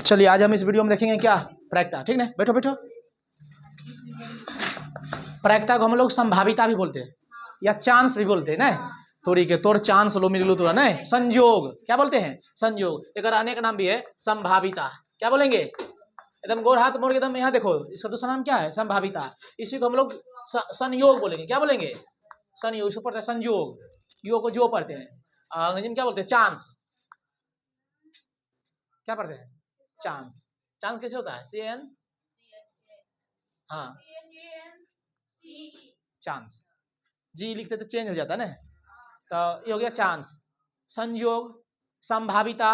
चलिए आज हम इस वीडियो में देखेंगे क्या, प्रायिकता। ठीक है, बैठो बैठो। प्रायिकता को हम लोग संभाविता भी बोलते हैं या चांस भी बोलते हैं ना। थोड़ी के तोड़ चांस लो मिलू तो ना, संयोग क्या बोलते हैं, संयोग। एक अनेक नाम भी है संभाविता। क्या बोलेंगे, एकदम गोर हाथ मोड़ के एकदम यहाँ देखो, इसका दूसरा नाम क्या है, संभाविता। इसी को हम लोग संयोग बोलेंगे। क्या बोलेंगे, संयोग। इसको पढ़ते हैं संयोग, योग को जो पढ़ते हैं। अंग्रेजी में क्या बोलते हैं, चांस। क्या पढ़ते हैं, चांस। चांस कैसे होता है, CN, हाँ चांस, जी लिखते तो चेंज हो जाता है ना। तो ये हो गया चांस। संयोग, संभाविता।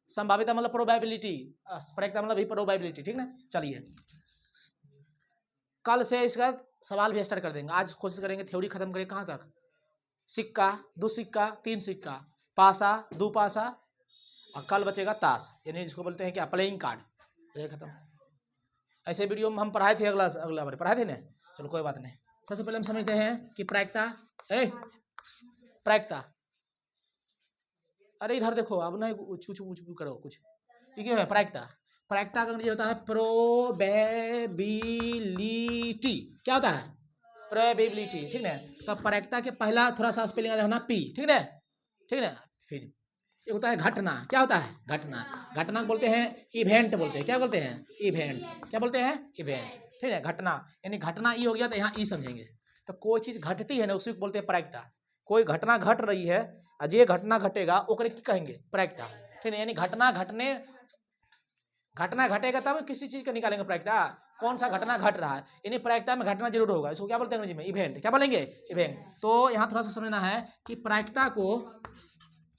संभाविता मतलब प्रोबेबिलिटी, प्रायिकता मतलब भी प्रोबेबिलिटी। ठीक ना। चलिए कल से इसका सवाल भी स्टार्ट कर देंगे। आज कोशिश करेंगे थ्योरी खत्म करें। कहाँ तक, सिक्का, दो सिक्का, तीन सिक्का, पासा, दो पासा, और कल बचेगा ताश, यानी जिसको बोलते हैं क्या, प्लेइंग कार्ड। ये खत्म। ऐसे वीडियो में हम पढ़ाए थे, अगला बार पढ़ाए थे ना। चलो कोई बात नहीं। सबसे पहले हम समझते हैं कि प्रायिकता है। प्रायिकता, अरे इधर देखो, अब नहीं कुछ करो कुछ। ये क्या है प्रायिकता। प्रायिकता का मतलब होता है प्रोबेबिलिटी। क्या होता है, प्रोबेबिलिटी। ठीक है। तो प्रायिकता के पहला थोड़ा सा स्पेलिंग होना पी। ठीक है, ठीक है। फिर ये होता है घटना। क्या होता है, घटना। घटना बोलते हैं इवेंट बोलते हैं। क्या बोलते हैं, इवेंट। क्या बोलते हैं, इवेंट। ठीक है, घटना यानी घटना ई हो गया, तो यहाँ ई समझेंगे। तो कोई चीज घटती है ना, उसी को बोलते हैं प्रायिकता। कोई घटना घट रही है, जे घटना घटेगा ओकरे की कहेंगे, प्रायिकता। ठीक है, यानी घटना घटेगा तब किसी चीज का निकालेंगे प्रायिकता। कौन सा घटना घट रहा है, यानी प्रायिकता में घटना जरूर होगा। इसको क्या बोलते हैं अंग्रेजी में, इवेंट। क्या बोलेंगे, इवेंट। तो यहाँ थोड़ा सा समझना है कि प्रायिकता को,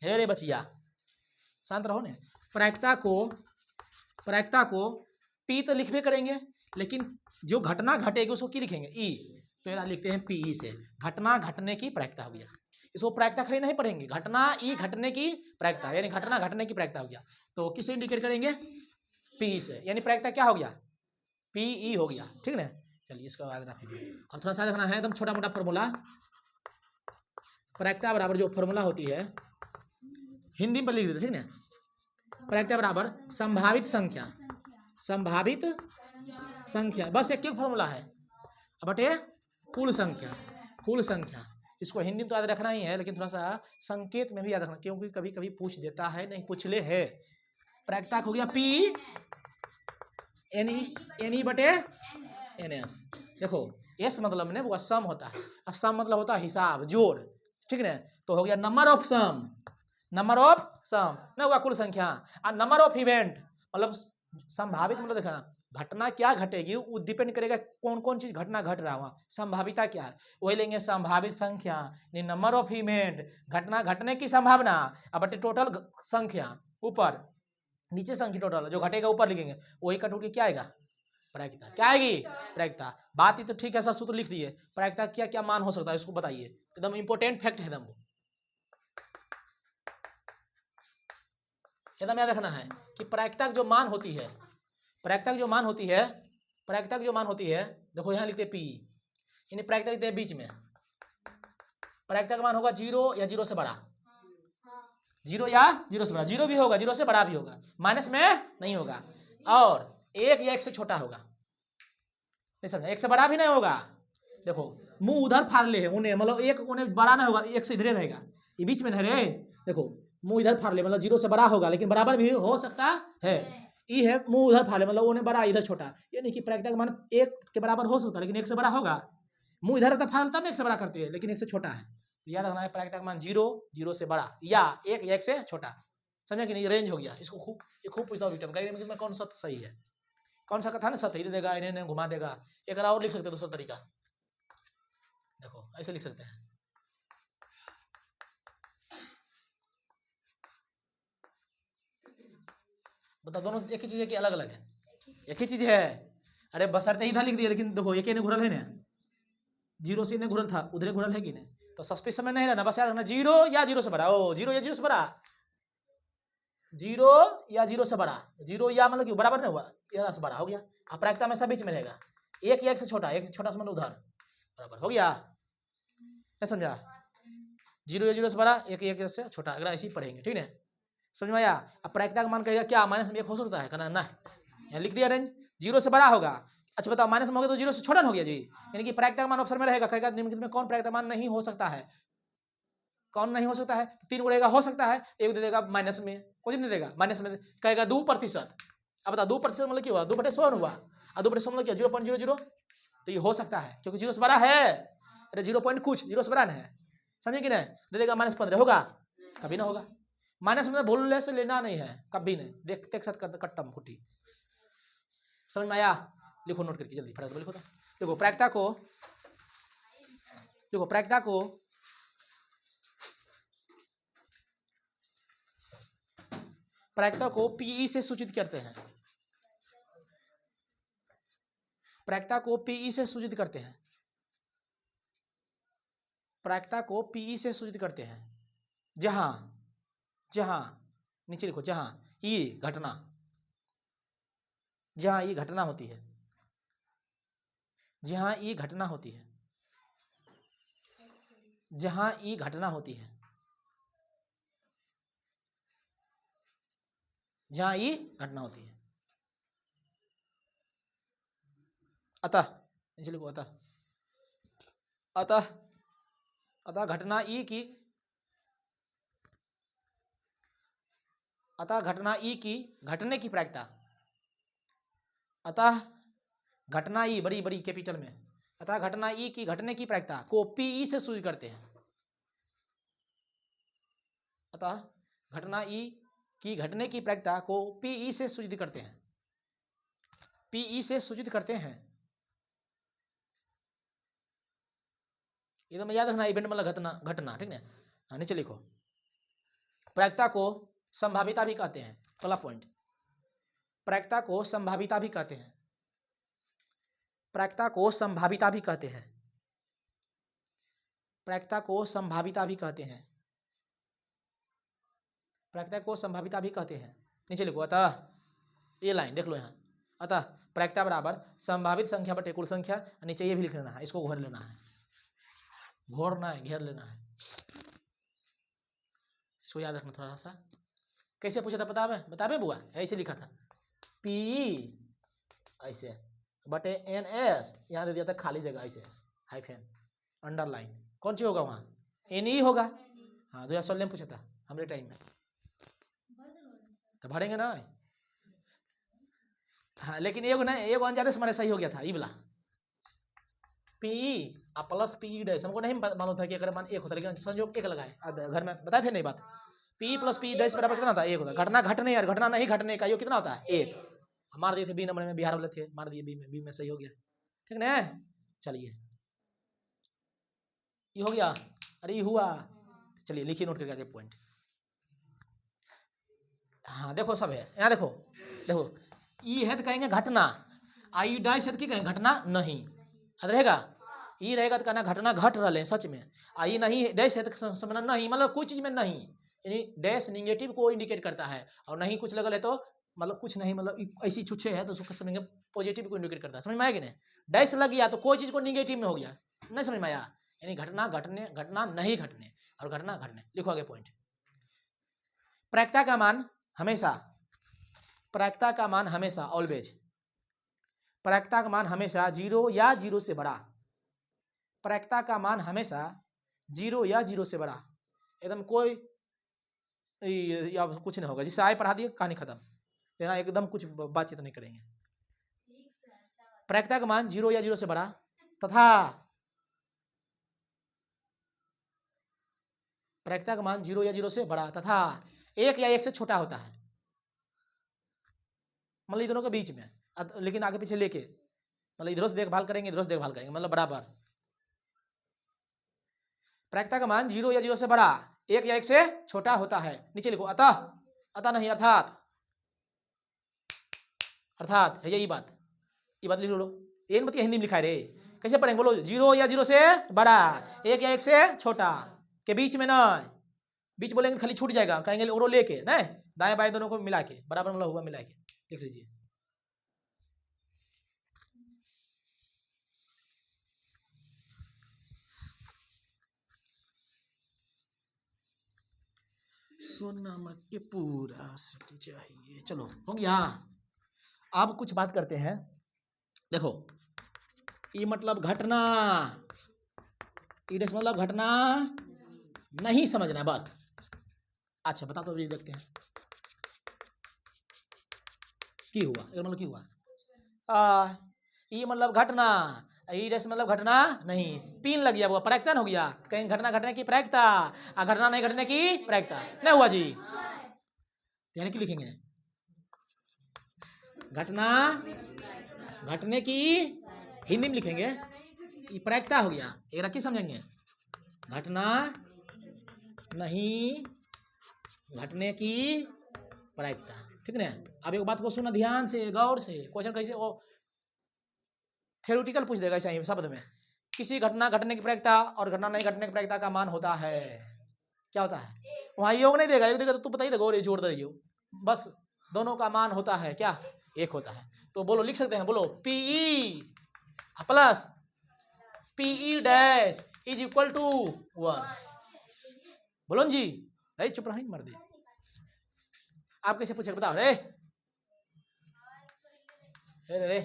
हे बचिया शांत रहो ने। प्रायिकता को पी तो लिखबे करेंगे, लेकिन जो घटना घटेगी उसको की लिखेंगे, ई। तो यहाँ लिखते हैं पी से। घटना घटने की प्रायिकता हो गया। इसको प्रायिकता खाली नहीं पढ़ेंगे, घटना ई घटने की प्रायिकता, यानी घटना घटने की प्रायिकता हो गया। तो किससे इंडिकेट करेंगे, पी से, यानी प्रायिकता क्या हो गया, पीई हो गया। ठीक है। चलिए इसको याद रखिए। और थोड़ा सा देखना है एकदम छोटा मोटा फॉर्मूला। प्रायिकता बराबर जो फॉर्मूला होती है, हिंदी में लिख देते। ठीक है, प्रायिकता बराबर संभावित संख्या, संभावित संख्या, बस एक फॉर्मूला है, बटे कुल संख्या, कुल संख्या। इसको हिंदी में तो याद रखना ही है, लेकिन थोड़ा सा संकेत में भी याद रखना, क्योंकि कभी कभी पूछ देता है, नहीं पूछ ले है। प्रायिकता हो गया पी एन बटे एन एस। देखो एस मतलब ने वो सम होता है, सम मतलब होता है हिसाब, जोड़। ठीक है, तो हो गया number of sum, number of sum ना हुआ कुल संख्या। और नंबर ऑफ इवेंट मतलब संभावित, मतलब देखना घटना क्या घटेगी वो डिपेंड करेगा कौन कौन चीज घटना घट रहा हुआ। संभाविता क्या है, वही लेंगे संभावित संख्या, नंबर ऑफ इवेंट, घटना घटने की संभावना, अब टोटल संख्या ऊपर, नीचे संख्या टोटल जो घटेगा ऊपर लिखेंगे, वही कट होकर क्या आएगा, प्रायिकता। क्या आएगी, प्रायिकता। बात ही तो ठीक है, सूत्र लिख दिए। प्रायिकता क्या क्या मान हो सकता है इसको बताइए, एकदम इंपॉर्टेंट फैक्ट है एकदम, एकदम याद रखना है कि प्रायिकता जो मान होती है, प्रायिकता जो मान होती है, प्रायिकता जो मान होती है, देखो यहाँ लिखते हैं पी, यानी प्रायिकता लिखते हैं बीच में। प्रायिकता का मान होगा 0 या 0 से बड़ा, 0 या 0 से बड़ा, 0 भी होगा 0 से बड़ा भी होगा, माइनस में नहीं होगा, और 1 या 1 से छोटा होगा। नहीं समझा, 1 से बड़ा भी नहीं होगा। देखो मुंह उधर फाड़ ले उन्हें, मतलब एक उन्हें बड़ा नहीं होगा, 1 से इधर रहेगा, ये बीच में नहीं रे। देखो मुंह इधर फाड़ ले, मतलब 0 से बड़ा होगा, लेकिन बराबर भी हो सकता है। ई है मुंह उधर फाड़ ले, मतलब उन्हें बड़ा इधर छोटा, यानी कि प्रायिकता का मान 1 के बराबर हो सकता है, लेकिन 1 से बड़ा होगा। मुंह इधर फाड़ तब 1 से बड़ा करती है, लेकिन 1 से छोटा है। तो याद रखना है प्रायिकता का मान 0, 0 से बड़ा, या 1 या 1 से छोटा। समझा कि नहीं, रेंज हो गया। इसको खूब पूछता हूँ विटम में कौन सा सही है, कौन सा कथा ना सही देगा, इन्हें घुमा देगा। एक और लिख सकते हैं दूसरा तरीका, देखो ऐसे लिख सकते हैं, बता दोनों एक ही चीज है कि अलग अलग है, एक ही चीज है। अरे बसरते इधर लिख दिया, लेकिन देखो एक ने घुरल है ना, 0 से इन्हें घुरल था, उधर घुरल है कि नहीं, तो सस्पेंशन में नहीं रहना, बस याद रखना 0 या 0 से बड़ा, ओ 0 या 0 से बड़ा, 0 या 0 से बड़ा, 0 या मतलब कि बराबर नहीं हुआ, या से बड़ा हो गया। प्रायिकता में सब बीच में रहेगा, 1 या 1 से छोटा, 1 से छोटा से मतलब उधर बराबर हो गया। क्या समझा, जीरो या जीरो से बड़ा, एक एक से छोटा, अगर ऐसे ही पढ़ेंगे, ठीक है। समझ में आया। अब प्रायिकता का मान कहेगा क्या माइनस में एक हो सकता है, कहना ना, यहाँ लिख दिया रेंज, जीरो से बड़ा होगा। अच्छा बताओ माइनस में हो गया तो जीरो से छोटा हो गया जी, यानी कि प्रायिकता का मान ऑप्शन में रहेगा, कहेगा निम्नलिखित में कौन प्रायिकता मान नहीं हो सकता है, कौन नहीं हो सकता है, तो 3 गुणेगा हो सकता है, एक दे देगा माइनस में, कुछ नहीं देगा माइनस में, कहेगा 2%। अब बता 2% मतलब क्या हुआ, 2/100 हुआ, और 2/100 मतलब क्या 0.00, तो ये हो सकता है क्योंकि जीरो से बड़ा है, अरे 0 पॉइंट कुछ, जीरो से बड़ा है, समझे कि नहीं। दे देगा -15, होगा, कभी ना होगा। माइनस में भूलने से लेना नहीं है, कभी नहीं, देखते एक साथ कट्टम फुटी। समझ में आया, लिखो नोट करके जल्दी फटाफट लिखो। देखो प्रायिकता को, देखो प्रायिकता को पीई से सूचित करते हैं, प्रायिकता को पीई से सूचित करते हैं, प्रायिकता को पीई से सूचित करते हैं, जहां जहां नीचे लिखो, जहां ये घटना, जहां ये घटना होती है, जहां ये घटना होती है, जहां ये घटना होती है, जहां ये घटना होती है, अतः नीचे लिखो, अतः अतः अतः घटना ई की, अतः घटना ई की घटने की प्रायिकता, अतः घटना ई बड़ी बड़ी कैपिटल में, अतः घटना ई की घटने की प्रायिकता को पीई से सूचित करते हैं, अतः घटना ई की घटने की प्रायिकता को पीई से सूचित करते हैं, पीई से सूचित करते हैं। एकदम याद रखना, इवेंट मतलब घटना, घटना, ठीक है। हाँ नीचे लिखो, प्रायिकता को संभाविता भी कहते हैं, पहला पॉइंट, प्रायिकता को संभाविता भी कहते हैं, प्रायिकता को संभाविता भी कहते हैं, प्रायिकता को संभाविता भी कहते हैं, प्रायिकता को संभाविता भी कहते हैं। नीचे लिखो, अतः ये लाइन देख लो यहाँ, अतः प्रायिकता बराबर संभावित संख्या बटे कुल संख्या, नीचे ये भी लिख लेना है, इसको घेर लेना है, घोरना है, घेर लेना है, इसको याद रखना थोड़ा सा। कैसे पूछा था बतावे बुआ, ऐसे लिखा था, पी ऐसे बटे एन एस, यहाँ दे दिया था खाली जगह ऐसे, हाइफेन अंडरलाइन, कौन सी होगा वहाँ, एन ई होगा। हाँ 2016 में पूछा था हमारे टाइम में, तो भरेंगे ना। हाँ लेकिन एगो ना, एगो अनजाने से हमारे सही हो गया था, ई वाला पी आ प्लस पी डैश, हमको नहीं मालूम था कि अगर मान एक होता, लेकिन संयोग एक लगाए, घर में बताए थे नहीं बात, पी प्लस पी डैश बराबर कितना होता है, एक होता। घटना घटने यार, घटना नहीं घटने का, ये कितना होता है, एक। मार दिए थे बी नंबर में, बिहार वाले थे, मार दिए बी में सही हो गया, ठीक ना। चलिए ये हो गया, अरे ये हुआ, चलिए लिखिए नोट करके आगे पॉइंट। हाँ देखो सब है यहाँ, देखो देखो ई है तो कहेंगे घटना, आई डाइस है तो कहेंगे घटना नहीं, रहेगा ई रहेगा तो कहना घटना घट रहा है सच में, आई नहीं डैश है तो समझना नहीं, मतलब कोई चीज में नहीं, यानी डैश निगेटिव को इंडिकेट करता है, और नहीं कुछ लगल है तो मतलब कुछ नहीं, मतलब ऐसी छुच्छे है तो उसको समझेंगे पॉजिटिव को इंडिकेट करता है, समझ में आया कि नहीं। डैश लग गया तो कोई चीज को निगेटिव में हो गया, नहीं समझ में आया, यानी घटना घटने, घटना नहीं घटने, और घटना घटने। लिखो आगे पॉइंट, प्रायिकता का मान हमेशा, प्रायिकता का मान हमेशा ऑलवेज, प्रायिकता का मान हमेशा 0 या 0 से बड़ा, प्रायिकता का मान हमेशा 0 या 0 से बड़ा, एकदम कोई या कुछ नहीं होगा, जिससे आए पढ़ा दिए कहानी खत्म, लेना एकदम कुछ बातचीत नहीं करेंगे। प्रायिकता का मान 0 या 0 से बड़ा तथा, प्रायिकता का मान 0 या 0 से बड़ा तथा 1 या 1 से छोटा होता है, मतलब दोनों के बीच में, लेकिन आगे पीछे लेके, मतलब इधरों से देखभाल करेंगे, इधरों से देखभाल करेंगे, मतलब बराबर। प्रायिकता का मान 0 या 0 से बड़ा, 1 या 1 से छोटा होता है। नीचे लिखो, अतः, अतः नहीं अर्थात, अर्थात है यही बात, ये बात लिख लो, ये मत हिंदी में लिखा है रे, कैसे पढ़ेंगे बोलो, 0 या 0 से बड़ा, 1 या 1 से छोटा, के बीच में ना, बीच बोलेंगे खाली छूट जाएगा, कहेंगे और लेके ना, दाएं बाएं दोनों को मिला के बराबर मतलब हुआ, मिला के लिख लीजिए। सोना मत के पूरा सिटी चाहिए। चलो हो गया। अब कुछ बात करते हैं। देखो ई मतलब घटना, ई डेस मतलब घटना नहीं समझना बस। अच्छा बता तो देखते हैं की हुआ। मतलब की हुआ ई मतलब घटना, ई डेस मतलब घटना नहीं, पिन लग गया, वो प्रायिकता हो गया। कहीं घटना घटने की प्रायिकता, घटना नहीं घटने की प्रायिकता नहीं हुआ जी। यानी कि लिखेंगे घटना घटने की, हिंदी में लिखेंगे ये प्रायिकता हो गया। एक रखी समझेंगे घटना नहीं घटने की प्रायिकता, ठीक ना। अब एक बात को सुनना ध्यान से गौर से। क्वेश्चन कैसे वो थ्योरेटिकल पूछ देगा ऐसा ही शब्द में। किसी घटना घटने की प्रायिकता और घटना नहीं घटने की प्रायिकता का मान होता है, क्या होता है? वहां योग नहीं देगा, योग देगा तो तू बता ही देगा और जोड़ देगा। बस दोनों का मान होता है क्या? एक होता है। तो बोलो लिख सकते हैं, बोलो PE plus PE dash is equal to 1। बोलो जी। अरे चुप रहा मर दे। आप कैसे पूछे बताओ रे? रे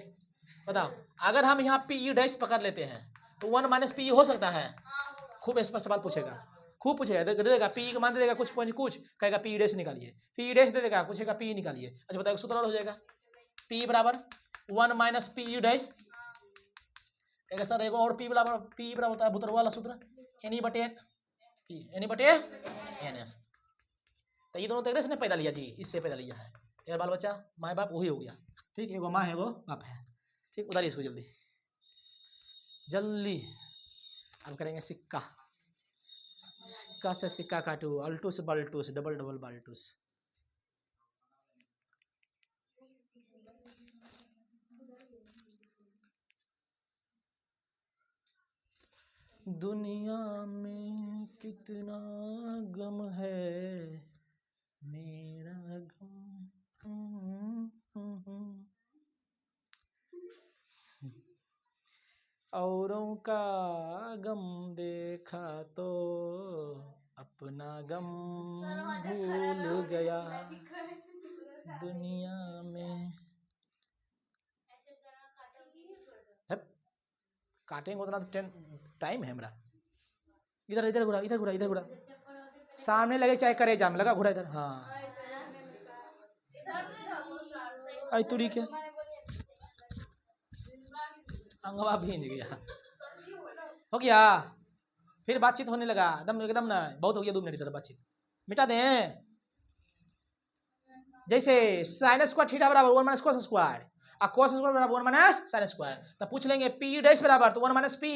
बताओ, अगर हम यहाँ पीई डैश पकड़ लेते हैं तो 1 माइनस पीई हो सकता है? खूब स्पष्ट सवाल पूछेगा, खूब पूछेगा, दे देगा पी का मान दे देगा कुछ कुछ, कहेगा पी डैश निकालिए, पी डैश दे देगा, पूछेगा पी निकालिए। अच्छा बताओ सूत्र हो जाएगा पी बराबर 1 माइनस पी डैश, कहेगा सर एगो और पी बराबर होता है भूतर वाला सूत्र एनी बटे एन एस। तो ये दोनों तरीके से पैदा लिया जी, इससे पैदा लिया है। यार बाल बच्चा माँ बाप वही हो गया, ठीक। एगो माँ है एगो बाप है, ठीक। उतारिए इसको जल्दी जल्दी। अब करेंगे सिक्का, सिक्का से सिक्का काटू, अल्टूस बल्टूस डबल डबल बाल्टूस। दुनिया में कितना गम है मेरा गम, औरों का गम देखा तो अपना गम भूल गया दुनिया में। काटेंगे उतना तो टाइम है हमारा। इधर इधर घुरा, इधर घुरा, इधर घुरा, सामने लगे चाहे करे जाम लगा घुरा इधर। हाँ आई तुरी के अंगवा भींज गया। हो गया, फिर बातचीत होने लगा एकदम एकदम ना, बहुत हो गया 2 मिनट इधर बातचीत मिटा दें। जैसे साइन स्क्वायर थीटा बराबर 1 माइनस कोस स्क्वायर, और कोस स्क्वायर बराबर 1 माइनस साइन स्क्वायर। तो पूछ लेंगे पी डैश बराबर तो 1 माइनस पी,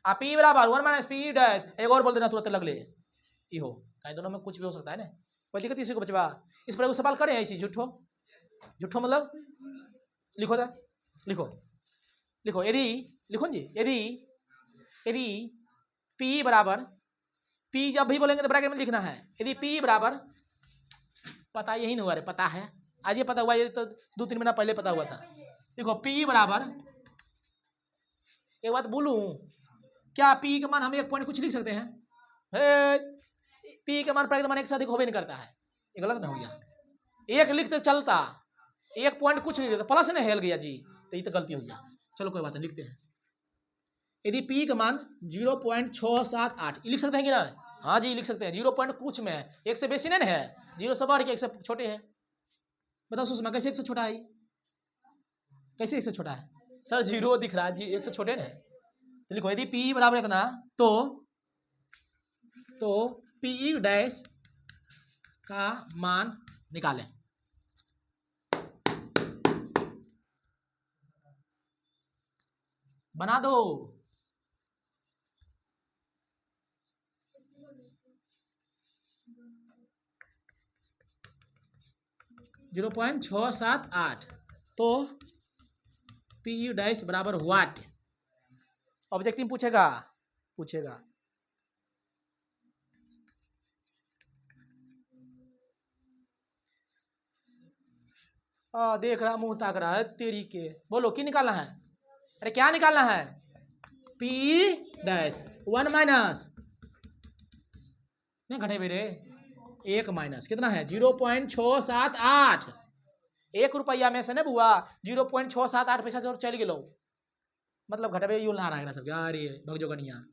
और पी बराबर 1 माइनस पी डैश। एक और बोल देना तुरंत लग ले ई हो, कहीं दोनों में कुछ भी हो सकता है ना, कोई दिक्कत इसी को बचवा। इस पर सवाल करें ऐसी झूठो झूठो मतलब लिखो था, लिखो लिखो यदि, लिखो जी यदि पी बराबर, पी जब भी बोलेंगे तो ब्रैकेट में लिखना है। यदि पी बराबर, पता यही नहीं हुआ रे, पता है आज ये पता हुआ, ये तो 2-3 महीना पहले पता हुआ था। देखो पी बराबर, एक बात बोलूं, क्या पी का मान हम 1 पॉइंट कुछ लिख सकते हैं? पी का मान प्राकृतिक मान 1 से अधिक हो भी नहीं करता है, ये गलत नहीं हो गया। 1 लिखते चलता, 1 पॉइंट कुछ नहीं देता, प्लस ने हेल गया जी, तो ये तो गलती हो गया। चलो कोई बात नहीं, लिखते हैं। यदि पी का मान 0.678 लिख सकते हैं कि ना? हाँ जी लिख सकते हैं। 0 पॉइंट कुछ में 1 से बेसी नहीं है, 0 से बढ़ के 1 से छोटे है। बताओ सुषमा कैसे 1 से छोटा है? कैसे 1 से छोटा है सर? 0 दिख रहा है जी, 1 से छोटे है। तो लिखो यदि पी बराबर इतना तो पी डैश का मान निकालें। बना दो। 0.678 तो पी डैश बराबर व्हाट? ऑब्जेक्टिव पूछेगा देख रहा मुंह ताक रहा है तेरी के। बोलो की निकालना है? अरे क्या निकालना है? पी डैश 1 माइनस नहीं घटे मेरे 1 माइनस कितना है 0.678। 1 रुपया में से ना बुआ 0.678 पैसा जो चल गए मतलब घटबे यूल ना रहा सब यार ये भगजो कनिया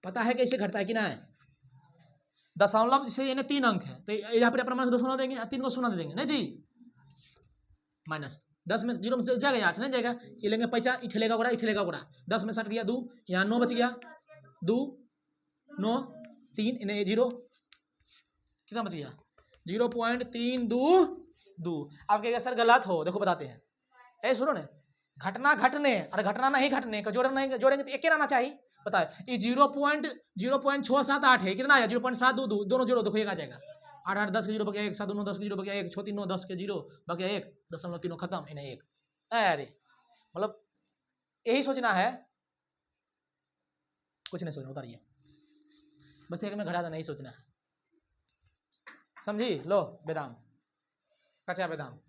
पता है कैसे घटता है कि ना है दशमलव से यानी 3 अंक है तो यहाँ पर अपना दशमलव देंगे 3 को शून्य दे देंगे नहीं जी माइनस 10 में 0 में जाएगा 8 नहीं जाएगा ये लेंगे पैसा इठेलेगा गोड़ा 10 में 60 गया 2 यहाँ 9 बच गया 2 9 3 इन्हें 0 कितना बच गया 0.322 आप कहेगा सर गलत हो देखो बताते हैं ऐ सुनो ना घटना घटने और घटना नहीं घटने का जोड़ेंगे तो एक ही रहना चाहिए बताए ये 0.678 है कितना आया 0.722 दोनों जोड़ो देखो एक आ जाएगा 8 8 10 के 0 बगैर 1 7 9 10 के 0 बगैर 1 6 3 9 10 के 0 बगैर 1 0.3 खत्म इन्हें 1 अरे मतलब यही सोचना है कुछ नहीं सोचना उतारिए बस एक में घटा नहीं सोचना है समझी लो बेदाम कच्चा बेदाम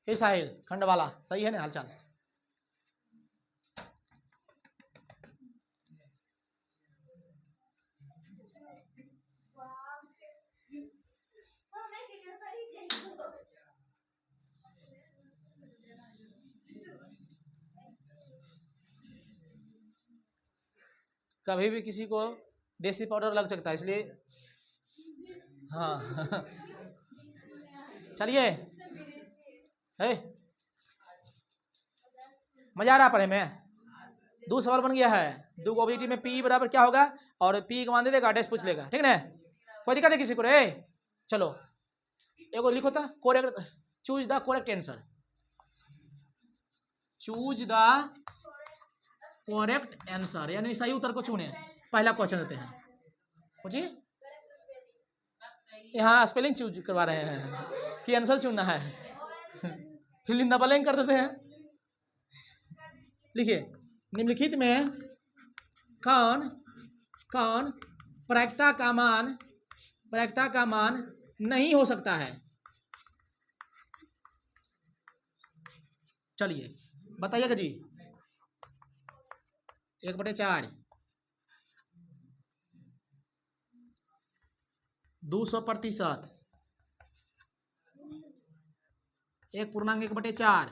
हे साहिल खंड वाला सही है ना हालचाल कभी भी किसी को देसी पाउडर लग सकता है इसलिए हाँ चलिए है मजा आ रहा पढ़े में 2 सवाल बन गया है 2 ओबिलिटी में पी बराबर क्या होगा और पी का मान दे देगा डैश पूछ लेगा ठीक है कोई दिक्कत है किसी को रे चलो एगो लिखो था correct choose the correct answer choose the correct answer यानी सही उत्तर को चुने पहला क्वेश्चन देते हैं पूछिए यहाँ स्पेलिंग चूज करवा रहे हैं कि आंसर चुनना है फिर इन डबलिंग कर देते हैं लिखिए निम्नलिखित में कौन कौन प्रायिकता का मान नहीं हो सकता है चलिए बताइएगा जी 1/4 200% 1.1/4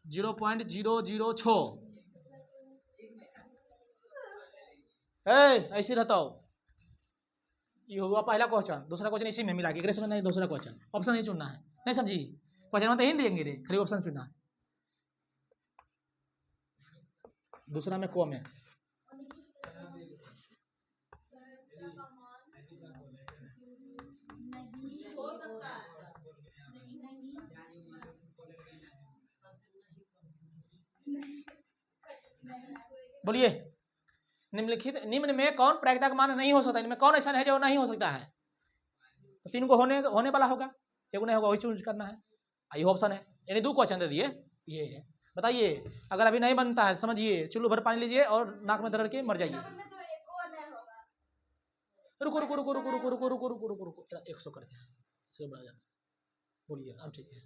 0.006 ऐसे रहता हो ये हुआ पहला क्वेश्चन दूसरा क्वेश्चन इसी में मिला के नहीं दूसरा क्वेश्चन ऑप्शन नहीं चुनना है नहीं समझी क्वेश्चन में तो हिंदी देंगे रे खाली ऑप्शन चुनना है दूसरा में कॉम है बोलिए निम्न में कौन प्रायिकता का मान नहीं हो सकता इनमें कौन ऐसा है जो नहीं हो सकता है तो 3 को होने वाला होगा एक नहीं होगा वही चूज करना है ये ऑप्शन है यानी 2 क्वेश्चन दे दिए ये है बताइए अगर अभी नहीं बनता है समझिए चुल्लू भर पानी लीजिए और नाक में दरड़ के मर जाइए रुको रुको रुको रुको रुको रुको रुको रुको रुको रुको 100 करते हैं इससे बढ़ा जाता बोलिए अब ठीक है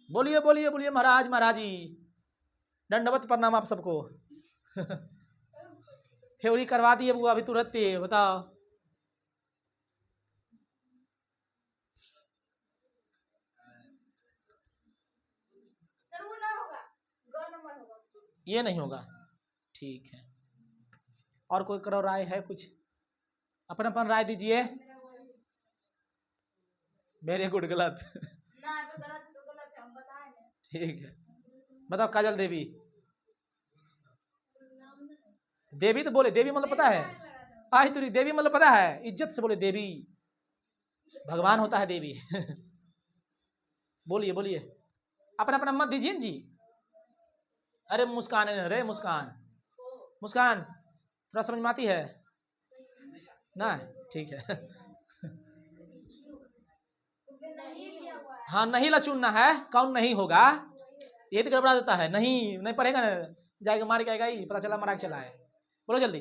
बोलिए बोलिए बोलिए महाराज महाराजी दंडवत प्रणाम आप सबको थ्योरी करवा दिए बुआ अभी तुरंत बताओ ये नहीं होगा ठीक है और कोई करो राय है कुछ अपन अपन राय दीजिए वेरी गुड गलत ठीक है बताओ काजल देवी देवी तो बोले देवी मतलब पता है आई तुरी देवी मतलब पता है इज्जत से बोले देवी भगवान होता है देवी बोलिए बोलिए अपना अपना मत दीजिए जी अरे मुस्कान है रे मुस्कान मुस्कान थोड़ा समझ में आती है ना ठीक है हाँ नहीं ला चुनना है कौन नहीं होगा ये तो गड़बड़ा देता है नहीं पढ़ेगा ना जाएगा मार के आएगा ही पता चला मारा के चला है बोलो जल्दी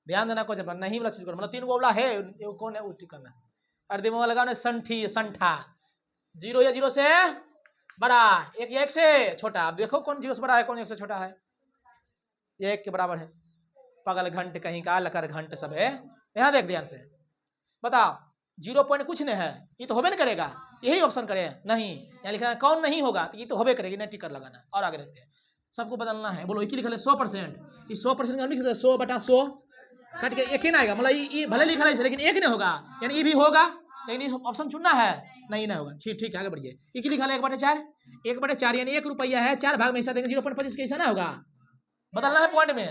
ध्यान देना कुछ नहीं वाला चूज करो मतलब 3 वाला है कौन है उल्टी करना और दिमाग लगाओ ना संठी संठा 0 या 0 से बड़ा, एक या एक से छोटा। अब देखो कौन 0 से बड़ा है, कौन 1 से छोटा है। ये 1 के बराबर है। पागल घंट कहीं का, लकर घंट सब है। यहाँ देख ध्यान से बताओ, 0 पॉइंट कुछ नहीं है, ये तो होबे नहीं करेगा। यही ऑप्शन करे नहीं, यहाँ लिखना है कौन नहीं होगा, तो ये तो होबे करेगी, नहीं टिकर लगाना। और आगे देखते हैं, सबको बदलना है। बोलो, एक लिखा है 100%, इस 100% का लिख सकते 100/100 कट के एक ही ना आएगा, मतलब ये भले लिखा है लेकिन एक नहीं होगा, यानी ये भी होगा, लेकिन इस ऑप्शन चुनना है, नहीं होगा। ठीक है, आगे बढ़िए। एक लिखा है 1/4, 1/4 यानी 1 रुपया है, 4 भाग में हिस्सा देंगे, 0.25 कैसा ना होगा, बदलना है पॉइंट में।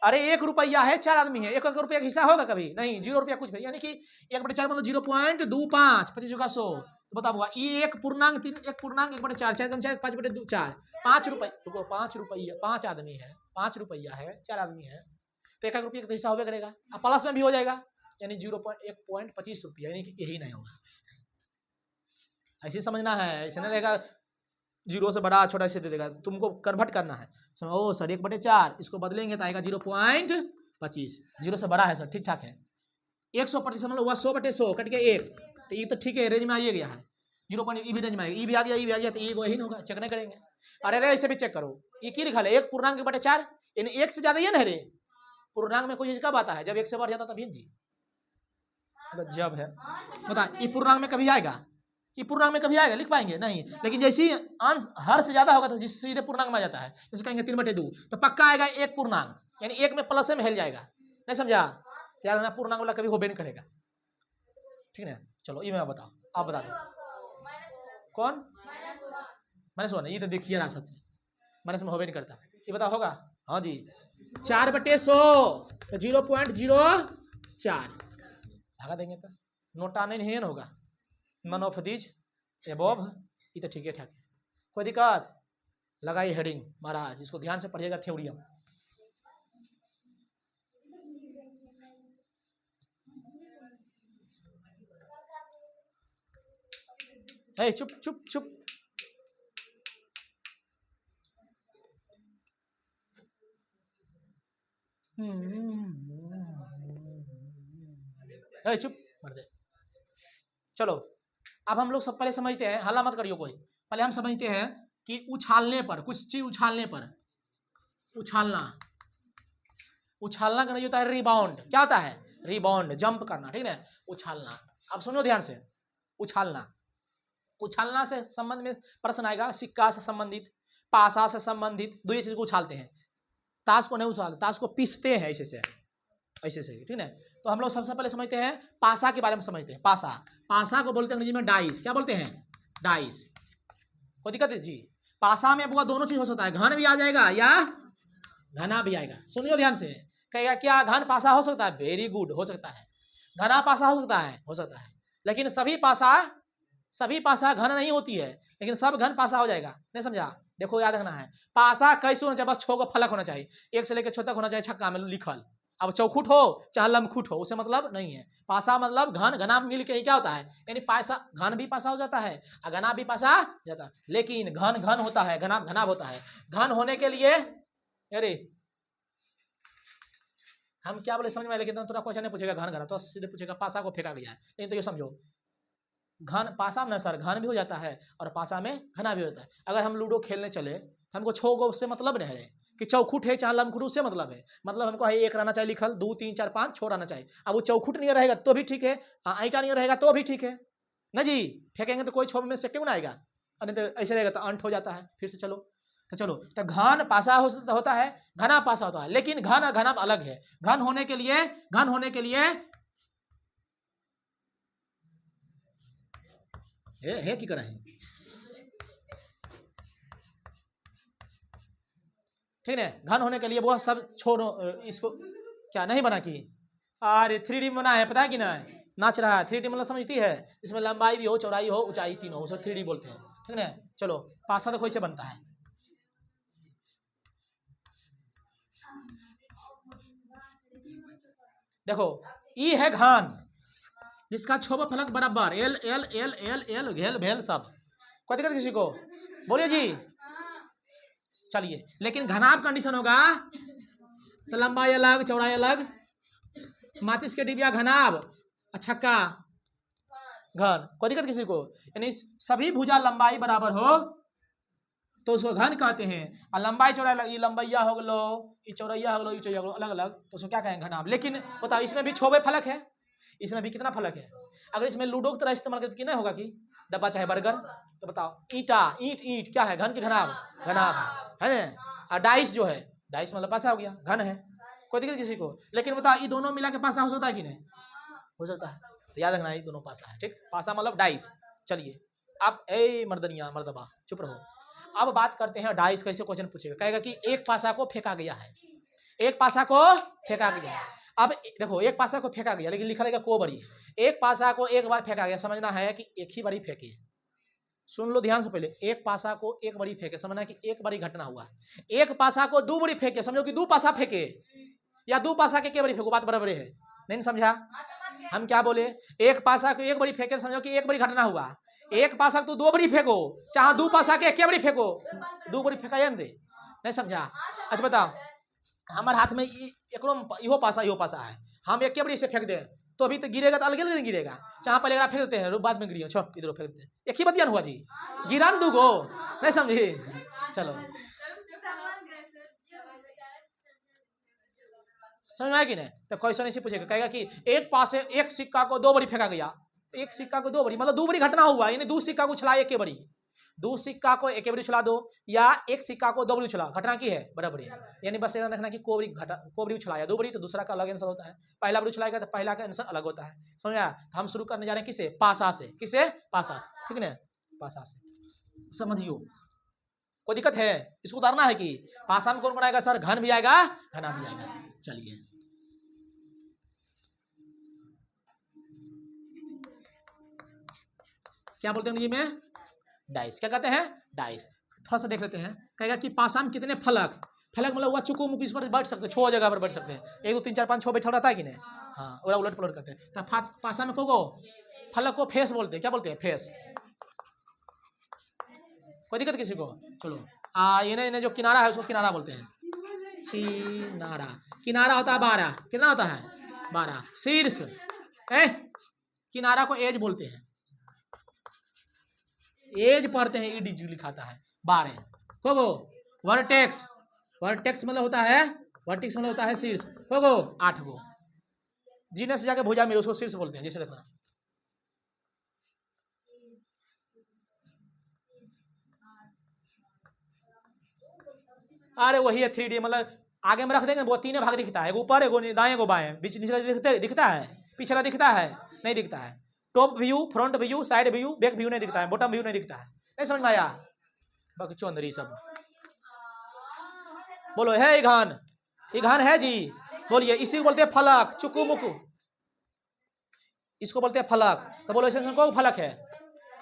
अरे 1 रुपया है, 4 आदमी है, 1 रुपया का हिस्सा होगा कभी नहीं, 0 रुपया कुछ भी, यानी कि 1/4 मतलब 0.25, 25 का 100, तो बताओ ये एक पूर्णांक 1/4, 4 कम 4, 5/4, 5 रुपये, रुको 5 रुपया, 5 आदमी है, 5 रुपया है, 4 आदमी है, तो 1 रुपये का हिस्सा होगा करेगा, अब प्लस में भी हो जाएगा, यानी 1.25 रुपया, यानी कि यही नहीं होगा। ऐसे समझना है, ऐसे नहीं रहेगा 0 से बड़ा छोटा ऐसे दे देगा, तुमको कन्वर्ट करना है। ओ सर 1/4 इसको बदलेंगे तो आएगा 0.25, 0 से बड़ा है सर, ठीक ठाक है। 100% मतलब हुआ 100/100 कट के 1, तो ये तो ठीक है, रेंज में आइए गया है, 0. ई भी रेंज में आएगा, ई भी आ गया, तो ये वही नहीं होगा, चेक नहीं करेंगे। अरे ऐसे भी चेक करो, ये की लिखा है 1 पूर्णांक 1/4, यानी 1 से ज्यादा ये नहीं रे, पूर्णांक में कोई चीज कब आता है, जब 1 से बढ़ जाता तभी जी, जब है बता, ये पूर्णांक में कभी आएगा, ये पूर्णांक में कभी आएगा, लिख पाएंगे नहीं, लेकिन जैसे ही अंश हर से ज्यादा होगा तो सीधे पूर्णांक में आ जाता है, जैसे कहेंगे 3/2 तो पक्का आएगा 1 पूर्णांक, यानी 1 में प्लस में हिल जाएगा, नहीं समझा, यार ना पूर्णांक वाला कभी होबे नहीं करेगा, ठीक है। चलो ये मैं बताओ, आप बता दो कौन -1, ये तो देखिए ना सच माइनस में होबे नहीं करता, ये बताओ होगा, हाँ जी 4/100 तो 0.04 भागा देंगे तो नोटा नहीं होगा, नन ऑफ दीज एबव, ये तो ठीक है ठाक है, कोई दिक्कत, लगाई हेडिंग महाराज, इसको ध्यान से पढ़िएगा थ्योरियम। चुप चुप चुप, चुप मर दे। चलो अब हम लोग सब पहले समझते हैं, हल्ला मत करियो कोई, पहले हम समझते हैं कि उछालने पर, कुछ चीज उछालने पर, उछालना का नहीं होता है रिबाउंड, क्या होता है रिबाउंड, जंप करना, ठीक है, उछालना। अब सुनो ध्यान से, उछालना से संबंध में प्रश्न आएगा, सिक्का से संबंधित, पासा से संबंधित, दो ये चीज को उछालते हैं, ताश को नहीं उछालते, ताश को पीसते हैं ऐसे से, ठीक है। तो हम लोग सबसे पहले समझते हैं पासा के बारे में, समझते हैं पासा को बोलते हैं अंग्रेजी में डाइस, क्या बोलते हैं डाइस, कोई दिक्कत है जी। पासा में आपको दोनों चीज हो सकता है, घन भी आ जाएगा या घना भी आएगा, सुनियो ध्यान से, कहेगा क्या घन पासा हो सकता है, वेरी गुड, हो सकता है, घना पासा हो सकता है, लेकिन सभी पासा घन नहीं होती है, लेकिन सब घन पासा हो जाएगा, नहीं समझा। देखो याद रखना है, पासा कैसे होना चाहिए, बस 6 को फलक होना चाहिए, 1 से लेकर 6 तक होना चाहिए छक्का में लिखल, अब चौखुट हो चाहे लमखुट हो उसे मतलब नहीं है, पासा मतलब घन घना मिल के ही क्या होता है, यानी पासा घन भी पासा हो जाता है और घना भी पासा जाता है, लेकिन घन होता है, घना घना होता है। घन होने के लिए अरे हम क्या बोले समझ में आए, लेकिन थोड़ा क्वेश्चन नहीं पूछेगा घन घना, तो सीधे पूछेगा पासा को फेंका गया है, लेकिन तो ये समझो घन पासा में सर घन भी हो जाता है और पासा में घना भी होता है। अगर हम लूडो खेलने चले तो हमको 6 गो से मतलब नहीं है कि चौखुट है चाहे लमखुट, उससे मतलब है, मतलब हमको है 1 रहना चाहिए लिखल, 2 3 4 5 6 रहना चाहिए। अब वो चौखुट नहीं रहेगा तो भी ठीक है, ऐटा नहीं रहेगा तो भी ठीक है ना जी, फेंकेंगे तो कोई 6 में से क्यों ना आएगा, नहीं तो ऐसे रहेगा तो अंट हो जाता है फिर से। चलो तो घन पासा होता है, घना पासा होता है, लेकिन घन और घना अलग है। घन होने के लिए है की करा है, ठीक है। घन होने के लिए वो सब छोड़ो, इसको क्या नहीं बना कि अरे 3D बना है, पता है कि ना, नाच रहा है 3D मतलब समझती है, इसमें लंबाई भी हो चौड़ाई हो ऊंचाई तीनों हो, उसे 3D बोलते हैं, ठीक है। चलो पासा देखो कैसे बनता है, देखो ई है घन जिसका 6 फलक बराबर L L L L L घेल भेल सब, कोई दिक्कत किसी को, बोलिए जी। चलिए लेकिन घनाभ कंडीशन होगा तो लंबाई अलग चौड़ाई अलग, माचिस के डिबिया घनाभ, छक्का घन, कोई दिक्कत किसी को, यानी सभी भुजा लंबाई बराबर हो तो उसको घन कहते हैं। और लंबाई चौड़ाई, ये लंबैया हो गलो, ये चौड़ैया हो गलो, ये चौड़ैया हो गलो, अलग अलग, तो उसको क्या कहेंगे? घनाभ। लेकिन बताओ इसमें भी 6 फलक है, इसमें भी कितना फलक है? अगर इसमें लूडो की तरह इस्तेमाल करते नहीं होगा कि डब्बा चाहे बर्गर, तो बताओ ईटा, ईंट ईंट क्या है? घन के घनाभ? घनाभ है ना। और डाइस जो है, डाइस मतलब पासा हो गया, घन है, कोई दिक्कत किसी को। लेकिन बताओ ये दोनों मिला के पासा हो सकता है कि नहीं? हो सकता है। तो याद रखना ये दोनों पासा है, ठीक। पासा मतलब डाइस। चलिए अब ए मर्दनिया मर्दबा चुप रहो। अब बात करते हैं डाइस कैसे क्वेश्चन पूछेगा। कहेगा कि एक पासा को फेंका गया है, एक पासा को फेंका गया है। अब देखो एक पासा को फेंका गया, लेकिन लिखा रहेगा को बड़ी। एक पासा को एक बार फेंका गया, समझना है कि एक ही बारी फेंके। सुन लो ध्यान से पहले, एक पासा को एक बारी फेंके, समझना कि एक बारी घटना हुआ। एक पासा को 2 बारी फेंके, समझो कि 2 पासा फेंके, या 2 पासा के बारी फेंको, बात बराबर है। नहीं समझा? हम क्या बोले? एक पासा को एक बारी फेंके, समझो कि एक बारी घटना हुआ। एक पासा को 2 बारी फेंको, चाहे 2 पासा के एक बारी फेंको, 2 बारी फेंका रे। नहीं समझा? अच्छा बताओ, हमारे हाथ में इहो पासा है, हम एक बारी से फेंक दे तो अभी तो गिरेगा, तो अलग अलग गिरेगा। चाहे पहले फेंक देते हैं, बाद में गिरियो, छोड़ इधर फेंक देते हैं, एक ही बतियान हुआ जी, गिरान 2 गो। नहीं समझी? चलो समझ में आया कि नहीं? तो क्वेश्चन ऐसे पूछेगा, कहेगा कि एक पासे एक सिक्का को 2 बारी फेंका गया, एक सिक्का को 2 बारी मतलब 2 बारी घटना हुआ, यानी 2 सिक्का को उछला एक बारी, 2 सिक्का को एक बारी उछला दो, या एक सिक्का को 2 बारी उछला, घटना की है बराबर है। यानी बस ये रखना कि को बारी उछलाया, 2 बारी तो दूसरा का अलग आंसर होता है, पहला बारी उछलाएगा तो पहला का आंसर अलग होता है। समझ आया? तो हम शुरू करने जा रहे हैं किसे? पासा से। किसे? पासा से, ठीक है? पासा से समझियो। कोई दिक्कत है? इसको उतारना है कि पासा में कौन बनाएगा सर? घन भी आएगा, घना भी आएगा। चलिए क्या बोलते हैं अंग्रेजी में? डाइस। क्या कहते हैं? डाइस। थोड़ा सा देख लेते हैं। कहेगा कि पासा में कितने फलक, फलक मतलब हुआ चुकू मुकू, इस पर बैठ सकते हैं, 6 जगह पर बैठ सकते हैं, 1 2 3 4 5 6 बैठा रहता है कि नहीं? हाँ, और उलट पलट करते हैं। तो पासा में को फलक को फेस बोलते हैं। क्या बोलते हैं? फेस। कोई दिक्कत किसी को? चलो इन्हें जो किनारा है उसको किनारा बोलते हैं। किनारा, किनारा होता है 12, कितना होता है? 12। शीर्ष किनारा को एज बोलते हैं, एज पढ़ते हैं, ईडी जो लिखाता है 12 को। वर्टेक्स, वर्टेक्स मतलब होता है, वर्टेक्स मतलब होता है शीर्ष को 8 गो। जीने से जाके भुजा मिले उसको शीर्ष बोलते हैं। जैसे देखना, अरे वही है 3D, मतलब आगे में रख देंगे वो 3 भाग दिखता है, ऊपर एगो दाएं एगो बाएं, बीच नीचे दिखता है, पिछला दिखता है नहीं दिखता है, top view, front view, side view, back view नहीं दिखता है, बॉटम व्यू नहीं दिखता है। नहीं समझ में आया? बकचोदरी सब बोलो। है इघान, इघान है जी, बोलिए। इसी को बोलते हैं फलक, चुकू मुकू, इसको बोलते हैं फलक। तो बोलो इसे को फलक है,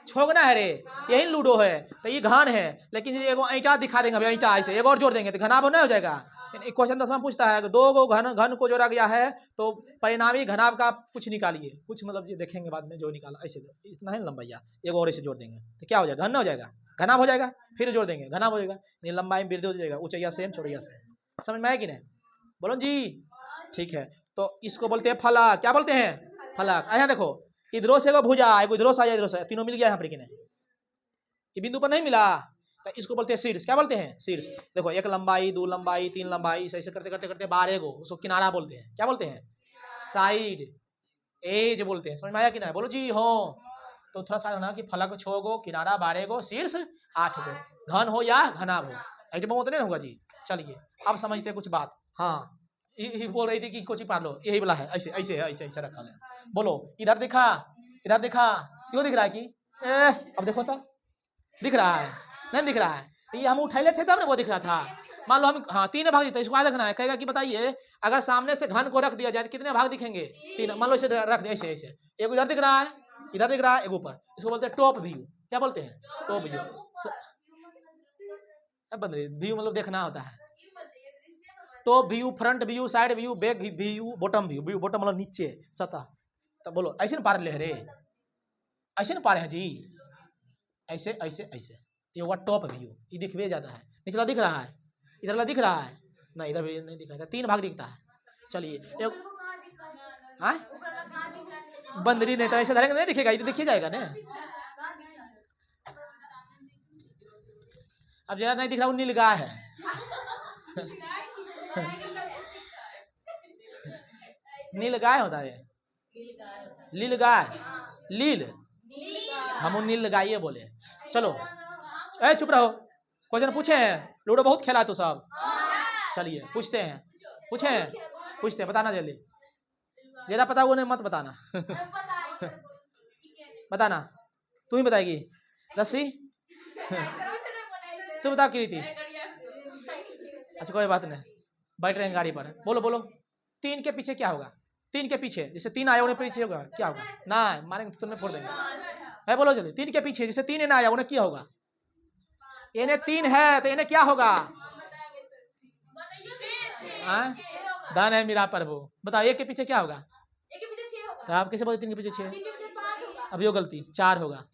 छोगना है रे, यही लूडो है। तो ये घन है, लेकिन एगो ईंटा दिखा देंगे, अभी ईंटा ऐसे एगो और जोड़ देंगे तो घनाभ नहीं हो जाएगा। क्वेश्चन 10 में पूछता है 2 गो घन को जोड़ा गया है तो परिणामी घनाभ का कुछ निकालिए। कुछ मतलब ये देखेंगे बाद में, जो निकाला ऐसे इतना है लंबाइया, एगो और ऐसे जोड़ देंगे तो क्या हो जाएगा? घन हो जाएगा, घनाभ हो जाएगा, फिर जोड़ देंगे घनाभ हो जाएगा, लंबाई में वृद्धि हो जाएगा, ऊंचाइया सेम चौड़ैया सेम। समझ में आया कि नहीं? बोलो जी। ठीक है, तो इसको बोलते हैं फलक। क्या बोलते हैं? फलक। यहाँ देखो, इधरों से एगो भुजा, एगो इधरों से आया, इधरों से, तीनों मिल गया यहाँ पर कि नहीं? ये बिंदु पर नहीं मिला तो इसको बोलते हैं शीर्ष। क्या बोलते हैं? शीर्ष। देखो 1 लंबाई, 2 लंबाई, 3 लंबाई, ऐसे करते करते करते 12 गो, उसको किनारा बोलते हैं। क्या बोलते हैं? साइड, एज बोलते हैं। समझ में आया कि नहीं? बोलो जी हो। तो थोड़ा सा ना कि फलक 6 गो, किनारा 12 गो, शीर्ष 8 गो, घन हो या घनाभ हो, एकदम बहुत नहीं होगा जी। चलिए अब समझते हैं कुछ बात। हाँ, ये बोल रही थी कि कोची पार लो, यही वाला है, ऐसे ऐसे है, ऐसे ऐसे रखा है। बोलो इधर दिखा, इधर दिखा, क्यों दिख रहा है कि अब देखो तो दिख रहा है, नहीं दिख रहा है? ये हम उठैले थे तब ना वो दिख रहा था। मान लो हम 3 भाग दिखते, इसको आज रखना है। कहेगा कि बताइए अगर सामने से घन को रख दिया जाए तो कितने भाग दिखेंगे? 3। मान लो इसे रख दिया ऐसे ऐसे, एक इधर दिख रहा है, इधर दिख रहा है, एक ऊपर। इसको बोलते हैं टॉप व्यू। क्या बोलते हैं? Top view. व्यू मतलब देखना होता है। Top view, front view, side view, back view, bottom view. View bottom मतलब नीचे सतह। तो बोलो ऐसे ना पार ले रे, ऐसे ना पार है जी, ऐसे ऐसे ऐसे। ये हुआ टॉप व्यू, ये दिखवे जाता है। निचला दिख रहा है, इधर वाला दिख रहा है ना, इधर भी नहीं दिख रहा है, 3 भाग दिखता है। चलिए बंदरी नहीं तो ऐसे धरेंगे नहीं दिखेगा, ये तो दिख ही जाएगा ना। अब जरा नहीं दिख रहा वो नीलगाय है। नीलगाय होता है, लीलगाय, लील, हम नीलगाय बोले। चलो ए चुप रहो, क्वेश्चन पूछे हैं, लूडो बहुत खेला है तो सब। चलिए पूछते हैं, पूछते हैं, बताना जल्दी, ज्यादा पता वो नहीं मत बताना। बताना, तू ही बताएगी। रस्सी तू बता की थी। अच्छा कोई बात नहीं, बैठ रहे हैं गाड़ी पर। बोलो बोलो, 3 के पीछे क्या होगा? 3 के पीछे जैसे 3 आया उन्हें पीछे होगा क्या होगा? ना मारेंगे तो तुम्हें फोड़ देंगे। है बोलो जल्दी, 3 के पीछे जैसे 3 ना आया उन्हें क्या होगा? इन्हें 3 है तो इन्हें क्या होगा? धन है मेरा प्रभु। बताओ 1 के पीछे क्या होगा? तो आप कैसे बोलते 3 के पीछे 6? अब यो गलती, 4 होगा।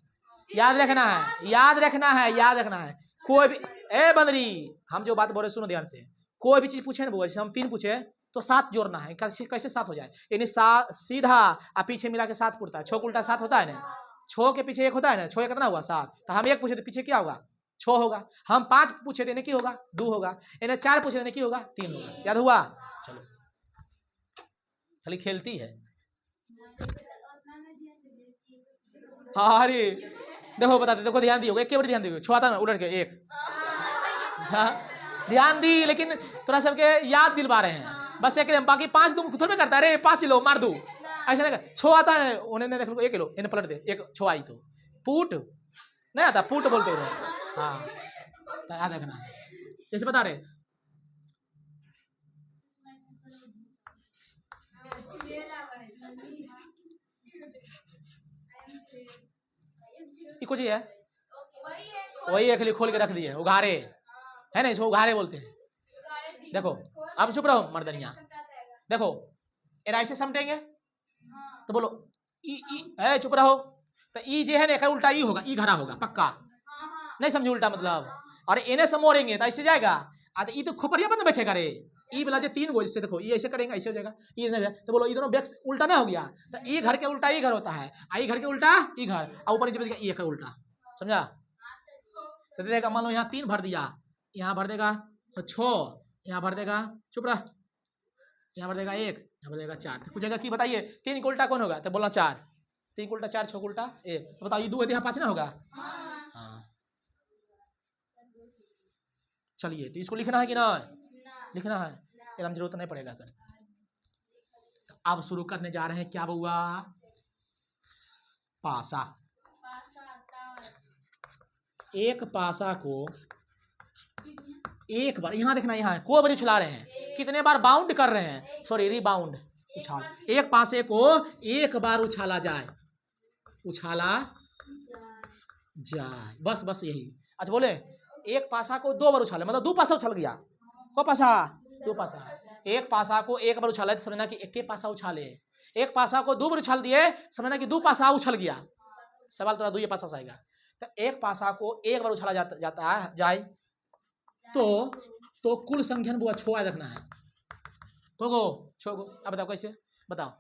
याद रखना है, याद रखना है, याद रखना है। कोई भी ए बंदरी, हम जो बात बोल रहे सुनो ध्यान से। कोई भी चीज पूछे ना बुआ, जैसे हम 3 पूछे तो 7 जोड़ना है। कैसे 7 हो जाए? यानी सीधा और पीछे मिला के 7 पुरता है। 6 उल्टा 7 होता है ना, 6 के पीछे 1 होता है ना, 6 कितना हुआ? 7। तो हम 1 पूछे तो पीछे क्या होगा? 6 होगा। हम 5 पूछे तो इन्हें क्या होगा? 2 होगा। इन्हें 4 पूछे तो इन्हें क्या होगा? 3 होगा। याद हुआ? चलो खाली खेलती है। अरे देखो बताते, देखो ध्यान दियो, एक के बड़ी ध्यान दियो, छुआता ना उलट के 1। हाँ ध्यान दी, लेकिन थोड़ा सबके याद दिलवा रहे हैं बस। एक बाकी 5 तुम थोड़ा करता है। 5 लो मार दू ऐसा नहीं कर। 6 आता है उन्हें देख लो, 1 लो इन्हें पलट दे। 1 6 आई तो पूट नहीं आता, पूट बोलते हो। हाँ याद रखना, जैसे बता रहे। कुछ ही है, वही है, खोल के रख दिए। उघारे है ना, इसको उघारे बोलते हैं। देखो अब चुप रहो मर्दनिया। देखो एरा ऐसे समझेंगे तो बोलो ई ई है, चुप रहो। तो ई जे है ना उल्टा ई होगा, ई घरा होगा पक्का। नहीं समझे उल्टा मतलब? और इन्हें से मोड़ेंगे तो ऐसे जाएगा। तो ई तो खोपड़िया बंद बैठेगा रे। ई वाला जो 3 गो जिससे देखो, ये ऐसे करेंगे ऐसे हो जाएगा। ये तो बोलो ये दोनों बैक उल्टा ना हो गया। तो ई घर के उल्टा ई घर होता है, आई घर के उल्टा ई घर, और ऊपर नीचे ई का उल्टा। समझा? तो देगा मान लो यहाँ 3 भर दिया, यहाँ भर देगा 6, यहाँ भर देगा, चुप रहा, यहाँ भर देगा 1, यहाँ भर देगा 4। पूछेगा कि बताइए 3 का उल्टा कौन होगा? तो बोलना 4। 3 का उल्टा 4, 6 का उल्टा 1। तो बताओ ये 2 है तो यहाँ 5 ना होगा? हाँ चलिए, तो इसको लिखना है कि ना? लिखना है, एकदम जरूरत नहीं पड़ेगा। कर अब शुरू करने जा रहे हैं क्या बुआ? पासा। एक पासा को एक बार, यहाँ देखना, यहाँ को बार उछला रहे हैं, कितने बार बाउंड कर रहे हैं, सॉरी रिबाउंड, उछाल। एक पासे को एक बार उछाला जाए, उछाला जाए, बस बस यही। अच्छा बोले एक पासा को 2 बार उछाले, मतलब 2 पासा उछल गया। को पासा? 2 पासा। एक पासा को एक बार उछाले तो समझना कि एक पासा उछाले। एक पासा को 2 बार उछाल दिए, समझना कि 2 पासा उछल गया। सवाल थोड़ा 2 पासा आएगा। तो एक पासा को एक बार उछाला जाता है जाए तो कुल संख्या बुआ 6 रखना है। को 6 गो। अब बताओ कैसे? बताओ।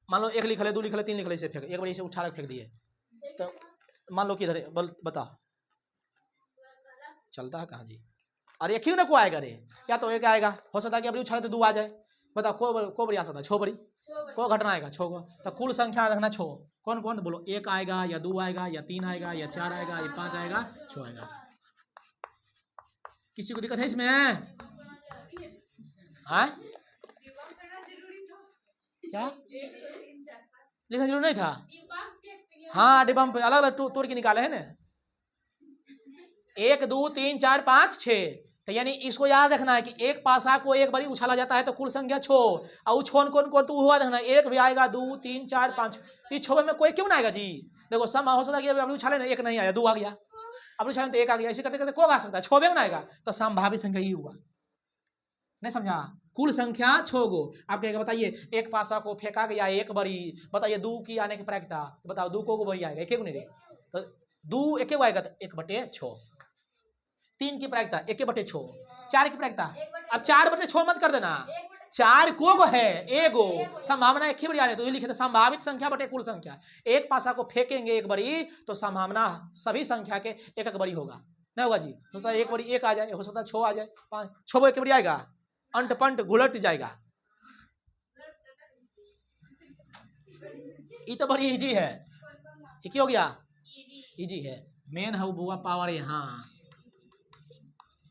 मान लो 1 लिख ले, 2 लिख ले, 3 लिख ले, इसे फेंक, एक बार इसे उठा के फेंक दिए। तो मान लो किधर बताओ चलता है कहाँ जी? अरे क्यों ना को आएगा रे? या तो एक आएगा, हो सकता है कि अभी उछाले तो 2 आ जाए। बताओ को बड़ी आ सकता है? 6 बड़ी को घटना आएगा 6 को। तो कुल संख्या रखना 6। कौन कौन? तो बोलो 1 आएगा या 2 आएगा या 3 आएगा या 4 आएगा या 5 आएगा 6 आएगा। किसी को दिक्कत है इसमें? हाँ क्या लिखना जरूर नहीं था? हाँ डिब्बा पे अलग अलग तोड़ के निकाले है ना। 1 2 3 4 5 6। तो यानी इसको याद रखना है कि एक पासा को एक बारी उछाला जाता है तो कुल संख्या 6। और कौन कौन कौन तो हुआ देखना, 1 भी आएगा, 2 3 4 5। ये 6 में कोई क्यों ना आएगा जी? देखो सम हो सकता है कि अभी उछाले ना 1 नहीं आया, 2 आ गया, अब उछाले तो 1 आ गया, ऐसे करते करते को आ सकता है 6 में ना आएगा। तो संभावित संख्या ही हुआ। नहीं समझा? कुल संख्या 6 गो। आप कहेगा बताइए एक पासा को फेंका गया 1 बारी, बताइए 2 की आने की प्रायिकता बताओ। 2 को वही आएगा, 1 नहीं रे, तो 2 1 आएगा तो 1/6। 3 की प्रायिकता 1/6। 4 की प्रायिकता, अब 4/6 मत कर देना, 4 को है एगो, संभावना एक ही बारी आ रही, तो ये लिखे थे संभावित संख्या बटे कुल संख्या। एक पासा को फेंकेंगे 1 बारी तो संभावना सभी संख्या के 1 बारी होगा। नहीं होगा जी, हो सकता है एक बारी एक आ जाए, हो सकता है 6 आ जाए, 5 6 एक बारी आएगा, अंट पंट घुलट जाएगा। ये तो बड़ी इजी है, ये क्या हो गया, इजी है। मेन है बुआ पावर यहाँ,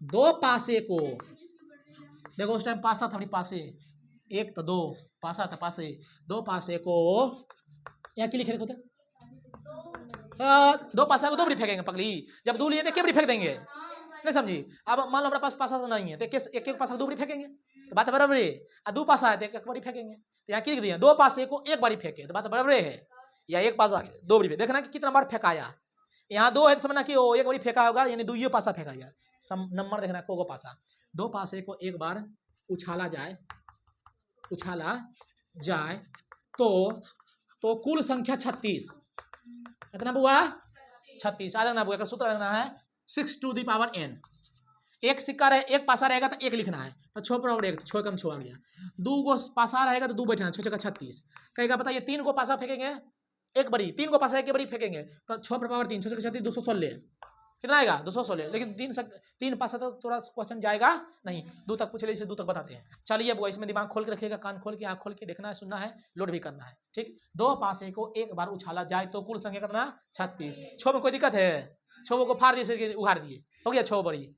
दो पासे को देखो, उस टाइम पासा था, पासे एक तो दो पासा था, पासे दो पासे को यहाँ की लिखे होते, दो पासा को दो बड़ी फेंकेंगे पगली, जब दो लिए थे क्या बड़ी फेंक देंगे, नहीं समझी। अब मान लो हमारे पास पासा तो नहीं है, तो एक एक पासा दो बड़ी फेंकेंगे, तो बात बराबर है। दो पासा है तो एक बारी फेंकेंगे, तो यहाँ की लिख दिया, दो पासे को एक बारी फेंके, तो बात बराबर है। या एक पासा दो बड़ी, देखना कि कितना बार फेंकाया, यहाँ दो है तो समझना कि वो एक बारी फेंका होगा, यानी दो पासा फेंका गया। नंबर देखना को पासा, दो पासे को एक बार उछाला जाए, उछाला जाए तो कुल संख्या 36, कितना बुआ 36। आ ना बुआ, सूत्र रखना है 6 to the power n। एक सिक्का रहे, एक पासा रहेगा तो एक लिखना है, तो 6 बराबर 1, 6 कम 6 आ गया। दो को पासा रहेगा तो दो बैठना, 6 6 36 कहेगा। बताइए 3 को पासा फेंकेंगे एक बड़ी, 3 को पासा एक बड़ी फेंकेंगे तो 6 पर पावर 3, 6 6 36 216, कितना आएगा 216। लेकिन 3 पासा तो थोड़ा क्वेश्चन जाएगा नहीं, 2 तक पूछ ले, इसे 2 तक बताते हैं। चलिए बुआ, इसमें दिमाग खोल के रखिएगा, कान खोल के, आँख खोल के देखना है, सुनना है, लोड भी करना है, ठीक। दो पासे को एक बार उछाला जाए तो कुल संख्या कितना 36। 6 में कोई दिक्कत है, 6 को फाड़ दिए, उखाड़ दिए, हो गया 6 बड़ी।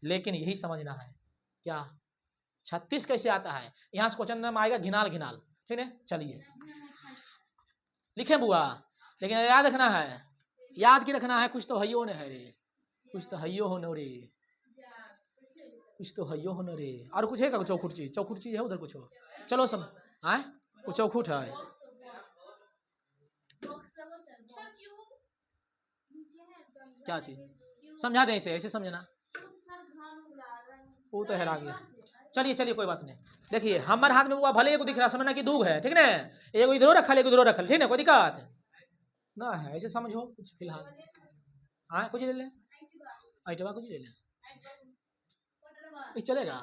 लेकिन यही समझना है क्या 36 कैसे आता है, यहाँ से क्वेश्चन में आएगा घिनाल घिनाल, ठीक है। चलिए लिखे बुआ, लेकिन याद रखना है, याद की रखना है, कुछ तो हइयो ने है रे, कुछ तो हइयो हो न रे, कुछ तो हइयो हो न रे। और कुछ है क्या चौखुट चीज, चौखुट चीज है उधर कुछ हो, चलो सब आए कुछ चौखुट है, क्या चीज समझा दें, ऐसे ऐसे समझना, वो तो हैरा गया। चलिए चलिए कोई बात नहीं। देखिए हमारे हाथ में वो भले एक दिख रहा, समझना कि दूग है, ठीक ना, एक इधरो रखल एक इधरो रखल, ठीक ना, कोई दिक्कत ना है, ऐसे समझो कुछ फिलहाल। हाँ कुछ ले ले, आइटवा कुछ ले ले, चलेगा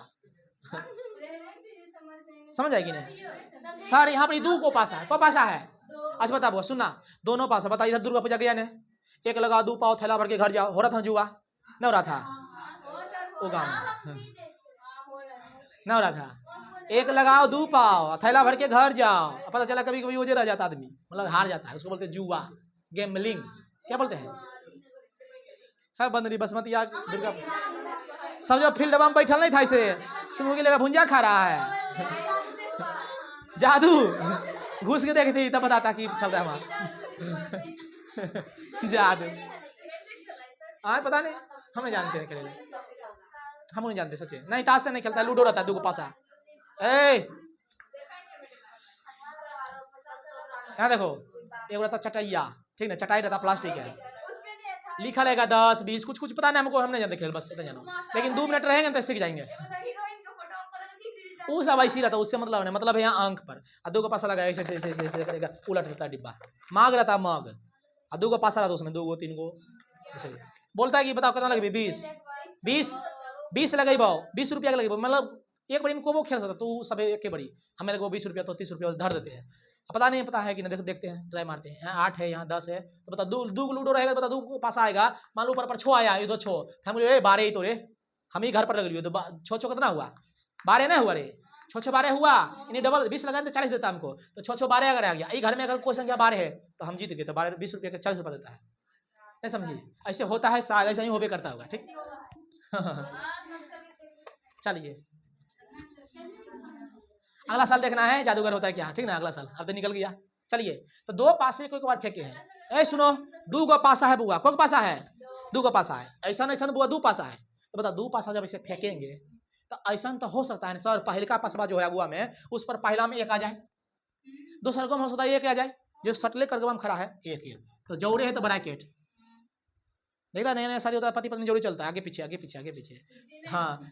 समझ आएगी ना सर। यहाँ पर दो को पासा है, को पासा है, अच्छा बता सुनना, दोनों पासा बता। इधर दुर्गा पूजा गया ने, एक लगा 2 पाव थैला भर के घर जाओ, हो रहा था जुआ, नहीं हो रहा था वो गाँव में, नहीं हो रहा था। एक लगाओ 2 पाव थैला भर के घर जाओ, पता चला कभी कभी वो रह जाता आदमी, मतलब हार जाता है, उसको बोलते हैं जुआ, गैम्बलिंग, क्या बोलते हैं, है बंदरी बसमती। आज दुर्गा सब जो फील्ड में बैठल नहीं था, इसे तुम लोग लगा भुंजा खा रहा है, जादू घुस के देखते तब बताता कि चल रहा है वहाँ जादू। हाँ पता नहीं, हम नहीं जानते हैं खेलने, हम नहीं जानते सच्चे, नहीं ताश से नहीं खेलता, लूडो रहता है 2 को पासा। यहाँ देखो एक रहता चटाइया, ठीक ना, चटाई रहता प्लास्टिक है, लिखा रहेगा 10 20 कुछ कुछ पता नहीं हमको, हम नहीं जानते खेल, बस इतना जानो। लेकिन 2 मिनट रहेंगे तो सीख जाएंगे, वो सब ऐसी रहता, उससे मतलब नहीं, मतलब है यहाँ अंक पर। 2 को पासा लगा ऐसे ऐसे ऐसे करेगा, उलट रहता डिब्बा, माग रहता मग, 2 को पासा रहता उसमें, 2 को 3 को ऐसे बोलता है कि बताओ कितना लगे, 20 लगे भाव, 20 रुपया का लगे, मतलब एक बड़ी में को वो खेल सकता, तो सब एक के बड़ी, हमें लगे 20 रुपया तो 30 रुपया धर देते हैं, पता नहीं पता है कि ना, देखते हैं ट्राई मारते हैं। यहाँ 8 है, यहाँ 10 है, तो बता 2 लूडो रहेगा, बता 2 को पासा आएगा, मान लो ऊपर 6 आया, इधर 6, हम बोले 12 ही तो रे, हम ही घर पर लग लियो, तो 6 6 कितना हुआ, 12 ना हुआ रे, 6 6 12 हुआ, यानी डबल 20 लगाए तो 40 देता हमको, तो 6 6 12 अगर आ गया, ये घर में अगर कोई संख्या 12 है तो हम जीत गए, तो 12 20 रुपये का 40 रुपया देता है, नहीं समझिए, ऐसे होता है शायद, ऐसा ही होबे करता होगा, ठीक। चलिए अगला साल देखना है जादूगर होता है क्या, ठीक ना, अगला साल अब तो निकल गया। चलिए तो 2 पासे को एक बार फेंके हैं, ए सुनो 2 को पासा है बुआ, कोई पासा है 2 को पासा है, ऐसा नहीं बुआ 2 पासा है, तो बता 2 पासा जब ऐसे फेंकेंगे तो ऐसा तो हो सकता है सर, पहले का पासवा जो है अगुआ में, उस पर पहला में 1 आ जाए, दूसरा को हो सकता है 1 आ जाए, जो सटले करगवा में खड़ा है 1 तो जोड़े है तो ब्रैकेट, देखता नया नया शादी होता है, पति पत्नी जोड़ी चलता है, आगे पीछे आगे पीछे आगे पीछे, हाँ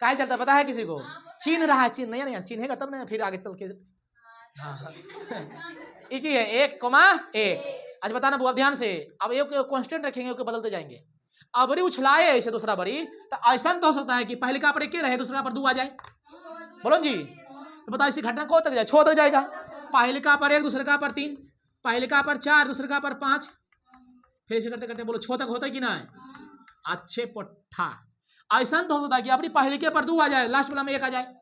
काहे चलता पता है किसी को, छीन रहा है, छीन नहीं छीनेगा तब ना, फिर आगे चल के हाँ एक ही है 1 कोमा 1। आज बताना बुआ ध्यान से, अब एक कांस्टेंट रखेंगे, ओके बदलते जाएंगे, अबरी उछलाए ऐसे दूसरा बड़ी, तो ऐसा तो हो सकता है कि पहले का पर 1 रहे, दूसरा पर 2 आ जाए, बोलो जी, तो बताओ इसी घटना को तक जाए, 6 तक जाएगा, पहले का पर 1 दूसरे का पर 3, पहले का पर 4 दूसरे का पर 5, फिर ऐसे करते करते बोलो छो तक होता है कि ना है? अच्छे पट्ठा ऐसा तो होता है कि अपनी पहले के पर 2 आ जाए, लास्ट वाला में 1 आ जाए।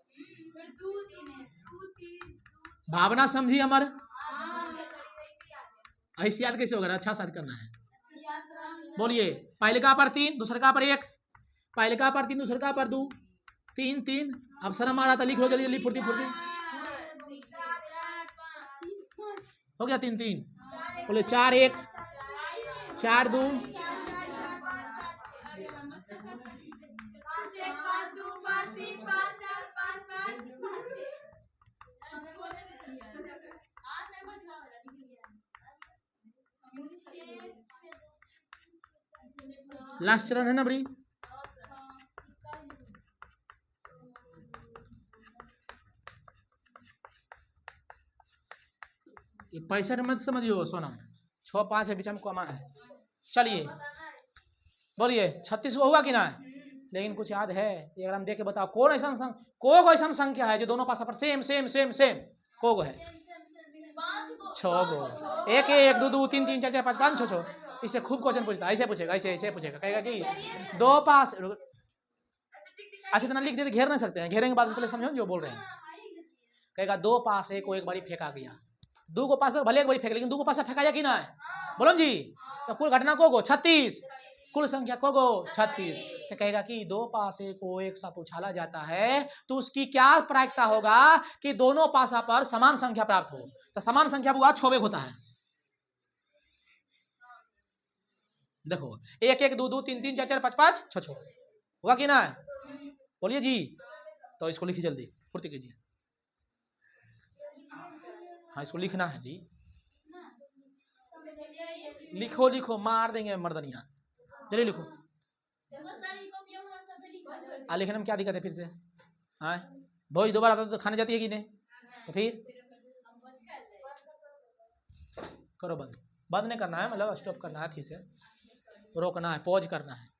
भावना समझी अमर? ऐसे याद कैसे होगा? अच्छा साथ करना है। बोलिए पहले का पर 3, दूसरे का पर 1, पहले का पर 3, दूसरे का पर 2, 3 3। अब शर्म आ रहा था, लिख लो जल्दी जल्दी फुर्ती फुर्ती। हो गया 3 3। बोले 4 1 4 2 लास्ट चरण है ना भाई? ये पैसा मत समझियो सोनम, 6 5 है बीच में कमा है। चलिए बोलिए 36 को हुआ कि ना? लेकिन कुछ याद है? ये अगर हम देख के बताओ कौन ऐसा संख्या है जो दोनों पासा पर सेम सेम सेम सेम को है? 6 गो। 1 1 2 2 3 3 4 4 5 5 6 6। इससे खूब क्वेश्चन पूछता, ऐसे पूछेगा, ऐसे पूछेगा, कहेगा कि 2 पास। अच्छा इतना लिख दे, घेर नहीं सकते हैं, घेरेंगे के बाद पहले समझो जो बोल रहे हैं। कहेगा 2 पास को एक बारी फेंका गया, 2 को पास भले एक बारी फेंक, लेकिन 2 को पास फेंका कि ना है? बोलो जी। तो कुल घटना को 36, कुल संख्या को 36। तो कहेगा कि 2 पासे को एक साथ उछाला जाता है तो उसकी क्या प्रायिकता होगा कि दोनों पासा पर समान संख्या प्राप्त हो। तो समान संख्या बुआ 6 वेग होता है। देखो 1 1 2 2 3 3 4 4 5 5 6 6 होगा कि ना? बोलिए जी। तो इसको लिखिए जल्दी, फुर्ती कीजिए। हाँ इसको लिखना है जी, लिखो लिखो, मार देंगे मर्दनिया, चलिए लिखो। लिखने में क्या दिक्कत है फिर से? हाँ भोज दोबारा तो खाने जाती है कि नहीं? तो फिर करो बंद, बंद नहीं करना है, मतलब स्टॉप करना है, थी से रोकना है, पॉज करना है।